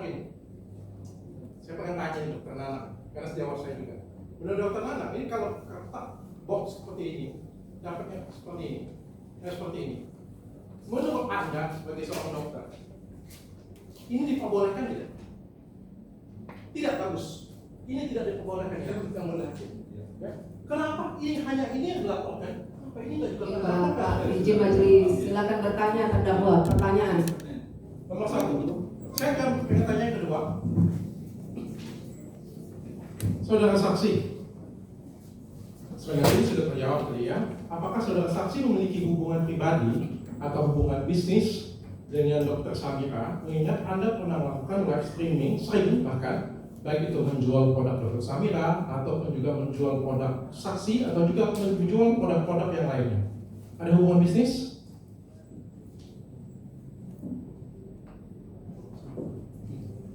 Gini, saya pengen tanya nih dokter Nana, karena sejawat saya juga. Menurut dokter Nana, ini kalau kertas box seperti ini, dapatnya seperti ini, seperti ini. Menurut Anda sebagai seorang dokter, ini diperbolehkan tidak? Tidak bagus. Ini tidak diperbolehkan. Kita mulai. Ya. Kenapa ini hanya ini yang dilaporkan? Kenapa ini nggak juga dilaporkan? Izin majelis, silakan bertanya terdakwa. Pertanyaan. Nomor 1. Saya akan tanya yang kedua. Saudara saksi, sebenarnya ini sudah terjawab tadi ya. Apakah saudara saksi memiliki hubungan pribadi atau hubungan bisnis dengan Dr. Samira? Mengingat Anda pernah melakukan live streaming, sering bahkan, baik itu menjual produk Dr. Samira ataupun juga menjual produk saksi atau juga menjual produk-produk yang lainnya. Ada hubungan bisnis?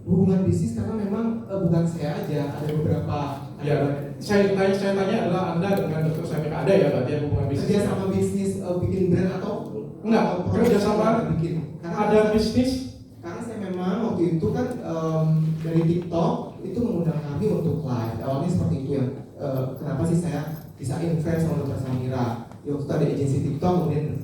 Hubungan bisnis karena memang bukan saya aja, ada beberapa. Ya, saya tanya adalah Anda dengan Dr. Samira ada ya berarti hubungan bisnis? Kerja sama bisnis bikin brand atau enggak? Kerja sama bikin. Karena ada bisnis? Karena saya memang waktu itu kan dari TikTok itu mengundang kami untuk live. Awalnya seperti itu ya. Kenapa sih saya bisa invest sama Dr. Samira? Ya, waktu itu ada agensi TikTok, kemudian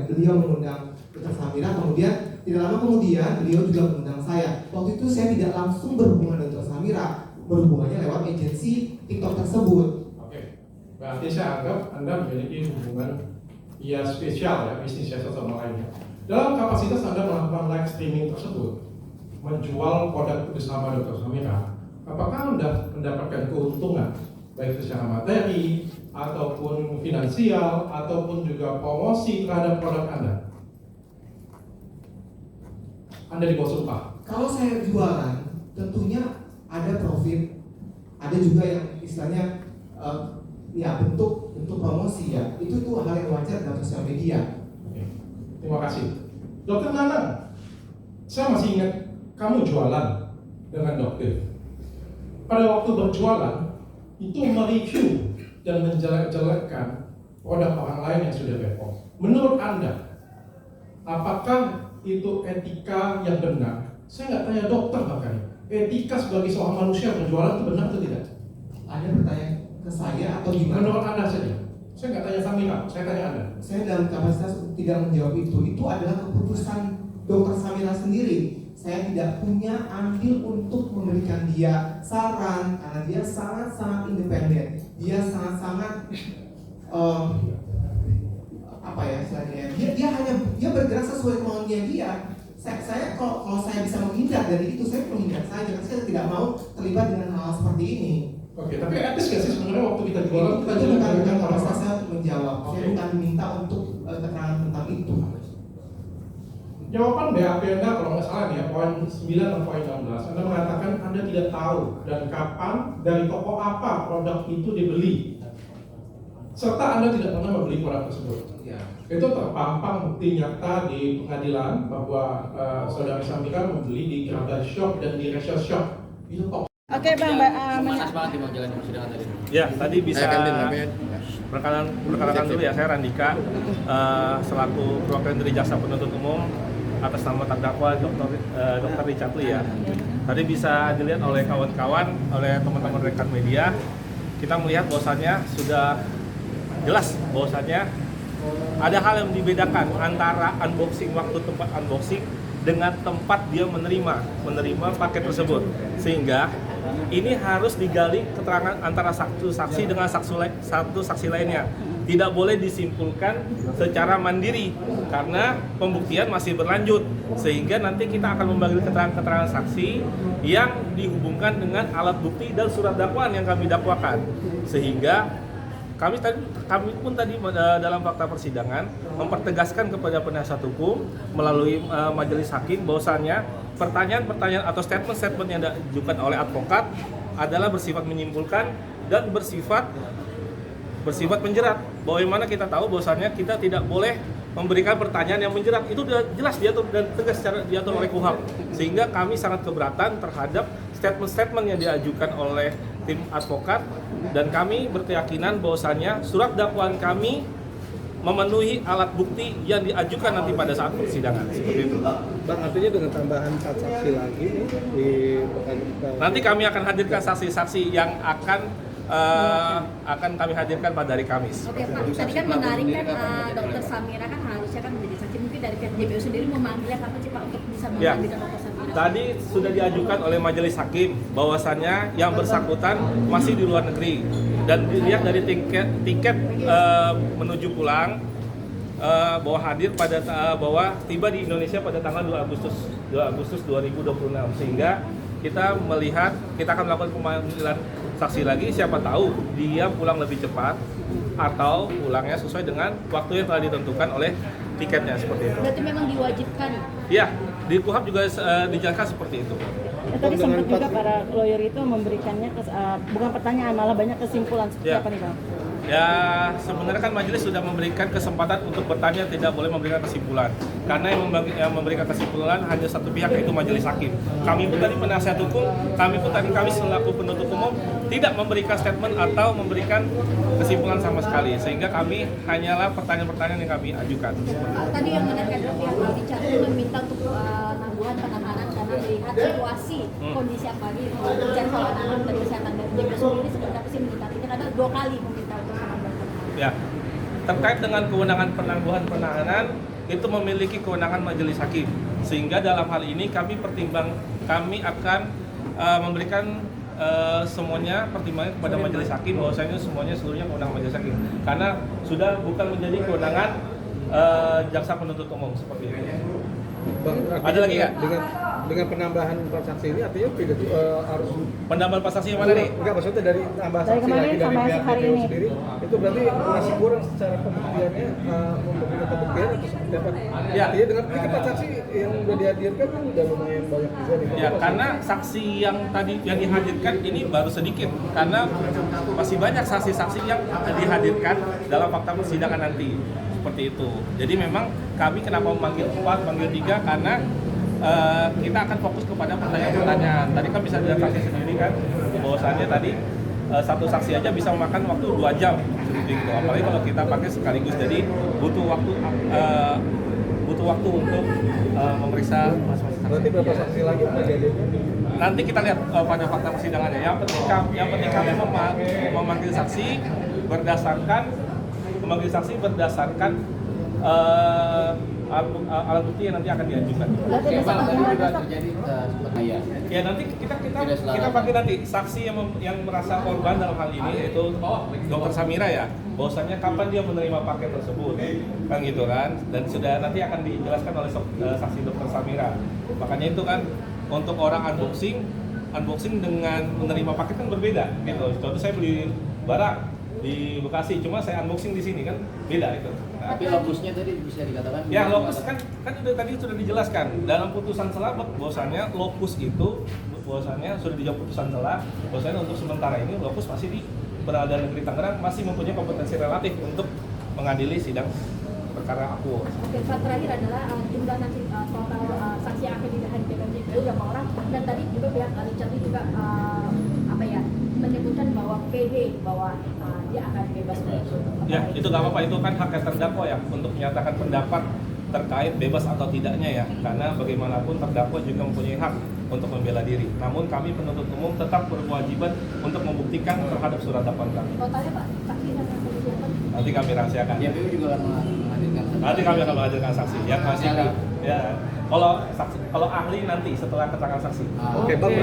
beliau mengundang Dr. Samira, kemudian tidak lama kemudian beliau juga mengundang saya. Waktu itu saya tidak langsung berhubungan dengan Dr. Samira, berhubungannya lewat agensi TikTok tersebut. Oke, berarti saya anggap Anda memiliki hubungan ya spesial ya, bisnis satu sama lainnya. Dalam kapasitas Anda melakukan live streaming tersebut, menjual produk bersama Dr. Samira, apakah Anda mendapatkan keuntungan baik secara materi ataupun finansial ataupun juga promosi terhadap produk Anda? Anda di bawah sumpah. Kalau saya jualan, tentunya ada profit, ada juga yang istilahnya ya bentuk promosi ya. Itu hal yang wajar dalam sosial media. Oke. Terima kasih. Dokter Nanang, saya masih ingat kamu jualan dengan dokter. Pada waktu berjualan, itu mereview dan menjelek-jelekkan produk orang lain yang sudah bepom. Menurut Anda, apakah itu etika yang benar? Saya nggak tanya dokter bahkan. Etika sebagai seorang manusia berjualan itu benar atau tidak? Anda bertanya ke saya atau gimana? Menurut Anda saja. Saya nggak tanya Samira, saya tanya Anda. Saya dalam kapasitas tidak menjawab itu. Itu adalah keputusan Dr. Samira sendiri. Saya tidak punya andil untuk memberikan dia saran karena dia sangat-sangat independen. Dia sangat-sangat apa ya istilahnya? Dia bergerak sesuai kemauannya dia. Saya kalau saya bisa menghindar dari itu, saya menghindar saja karena saya tidak mau terlibat dengan hal seperti ini. Oke, tapi etis nggak sih sebenarnya waktu kita jualan kita Itu bukan jelaskan kapasitas saya untuk menjawab. Oke. Saya bukan diminta untuk keterangan tentang itu. Jawaban BAP Anda kalau nggak salah nih ya, poin 9 dan poin 16, Anda mengatakan Anda tidak tahu dan kapan dari toko apa produk itu dibeli, serta Anda tidak pernah membeli produk tersebut. Ya. Itu terpampang bukti nyata di pengadilan bahwa saudara Samira membeli di Grabat Shop dan di Resha Shop. Itu kok. Oke Bang, Panas banget di jalan persidangan tadi. Ya, tadi bisa perkenalkan dulu ya, saya Randika selaku perwakilan dari Jaksa Penuntut Umum atas nama terdakwa Dr. Richard Lee ya. Tadi bisa dilihat oleh kawan-kawan, oleh teman-teman rekan media, kita melihat bahwasannya sudah jelas bahwasannya ada hal yang dibedakan antara unboxing waktu tempat unboxing dengan tempat dia menerima paket tersebut, sehingga ini harus digali keterangan antara satu saksi dengan satu saksi lainnya. Tidak boleh disimpulkan secara mandiri karena pembuktian masih berlanjut, sehingga nanti kita akan membagi keterangan-keterangan saksi yang dihubungkan dengan alat bukti dan surat dakwaan yang kami dakwakan, sehingga kami pun tadi dalam fakta persidangan mempertegaskan kepada penasihat hukum melalui majelis hakim bahwasannya pertanyaan-pertanyaan atau statement-statement yang diajukan oleh advokat adalah bersifat menyimpulkan dan bersifat menjerat. Bagaimana kita tahu bahwasannya kita tidak boleh memberikan pertanyaan yang menjerat, itu sudah jelas diatur dan tegas secara diatur oleh KUHP, sehingga kami sangat keberatan terhadap statement-statement yang diajukan oleh tim advokat, dan kami berkeyakinan bahwasannya surat dakwaan kami memenuhi alat bukti yang diajukan nanti pada saat persidangan. Seperti itu. Bang, artinya dengan tambahan 4 saksi lagi nih di Nanti kami akan hadirkan saksi-saksi yang akan kami hadirkan pada hari Kamis. Oke Pak, tadi kan menarik kan Dokter Samira kan harusnya kan menjadi saksi, mungkin dari pihak JPU sendiri memanggilnya kapan sih Pak untuk bisa Ya. memanggilkan Dokter Samira? Tadi sudah diajukan oleh majelis hakim bahwasannya yang bersangkutan masih di luar negeri dan dilihat dari tiket menuju pulang bahwa hadir bahwa tiba di Indonesia pada tanggal 2 Agustus 2026, sehingga kita akan melakukan pemanggilan saksi lagi, siapa tahu dia pulang lebih cepat atau pulangnya sesuai dengan waktu yang telah ditentukan oleh tiketnya, seperti itu. Berarti memang diwajibkan. Ya, di KUHP juga dijelaskan seperti itu. Tadi sempat juga para lawyer itu memberikannya bukan pertanyaan, malah banyak kesimpulan seperti Ya. apa nih Bang? Ya, sebenarnya kan majelis sudah memberikan kesempatan untuk bertanya, tidak boleh memberikan kesimpulan. Karena yang memberikan kesimpulan hanya satu pihak, yaitu majelis hakim. Kami pun tadi penasihat hukum, kami selaku penuntut umum tidak memberikan statement atau memberikan kesimpulan sama sekali. Sehingga kami hanyalah pertanyaan-pertanyaan yang kami ajukan. Tadi yang menarik adalah pihak Richard itu meminta untuk penangguhan penahanan karena melihat situasi kondisi apa ini, bicara soal anak dan kesehatan dari JPU sendiri seperti apa sih menyikapinya, karena 2 kali meminta untuk penangguhan penahanan. Ya, terkait dengan kewenangan penangguhan penahanan itu memiliki kewenangan majelis hakim, sehingga dalam hal ini kami akan memberikan semuanya pertimbangan kepada majelis hakim bahwasanya seluruhnya kewenangan majelis hakim, karena sudah bukan menjadi kewenangan jaksa penuntut umum, seperti itu. Bang, Ada lagi nggak? Dengan penambahan 4 saksi ini artinya tidak harus Penambahan pasasi yang mana nih? enggak, maksudnya dari tambah Dari saksi kemarin lagi dari sama pihak hari JPU ini. sendiri itu berarti masih kurang secara pembuktiannya memberikan pembuktian atau seperti apa? Ya. Artinya dengan ini 4 saksi yang udah dihadirkan kan udah lumayan banyak juga nih. Ya, karena saksi yang tadi yang dihadirkan ini baru sedikit, karena masih banyak saksi-saksi yang dihadirkan dalam fakta persidangan nanti, seperti itu. Jadi memang kami kenapa memanggil 4, manggil 3 karena kita akan fokus kepada pertanyaan-pertanyaan. Tadi kan bisa dilihat saksi sendiri kan, bahwasannya tadi satu saksi aja bisa memakan waktu 2 jam, seperti itu. Apalagi kalau kita pakai sekaligus, jadi butuh waktu untuk memeriksa masing-masing saksi. Berarti berapa saksi lagi yang dihadirkan? Nanti kita lihat pada fakta persidangannya. Yang penting kami memanggil saksi berdasarkan alat bukti yang nanti akan diajukan. Berarti bisa Tadi kemungkinan juga besok. terjadi seperti ya. Ya, nanti kita panggil nanti saksi yang merasa korban dalam hal ini, yaitu Dokter Samira ya, bahwasanya kapan dia menerima paket tersebut, kan gitu kan, dan sudah nanti akan dijelaskan oleh saksi Dokter Samira. Makanya itu kan untuk orang unboxing dengan menerima paket kan berbeda gitu. Contoh saya beli barang di Bekasi, cuma saya unboxing di sini kan beda itu. Nah, Tapi lokusnya tadi bisa dikatakan. ya, lokus kan tadi sudah dijelaskan dalam putusan selah bahwasannya lokus itu bahwasannya sudah dijawab putusan selah bahwasannya untuk sementara ini lokus masih di Pengadilan Negeri Tangerang masih mempunyai kompetensi relatif untuk mengadili sidang perkara aku. Oke, Pak, terakhir adalah jumlah nanti total saksi yang akan dihadirkan JPU berapa orang, dan tadi juga pihak Richard juga menyebutkan bahwa PD bahwa dia akan bebas. Ya, itu nggak apa-apa, itu kan haknya terdakwa ya untuk menyatakan pendapat terkait bebas atau tidaknya ya, karena bagaimanapun terdakwa juga mempunyai hak untuk membela diri. Namun kami penuntut umum tetap berkewajiban untuk membuktikan terhadap surat dakwaan kami. Totalnya Pak, saksi dan saksi apa? Nanti kami rahasiakan. JPU juga akan menghadirkan. Nanti kami akan menghadirkan saksi yang masih ya. Kalau ahli nanti setelah keterangan saksi. Oke, Bang.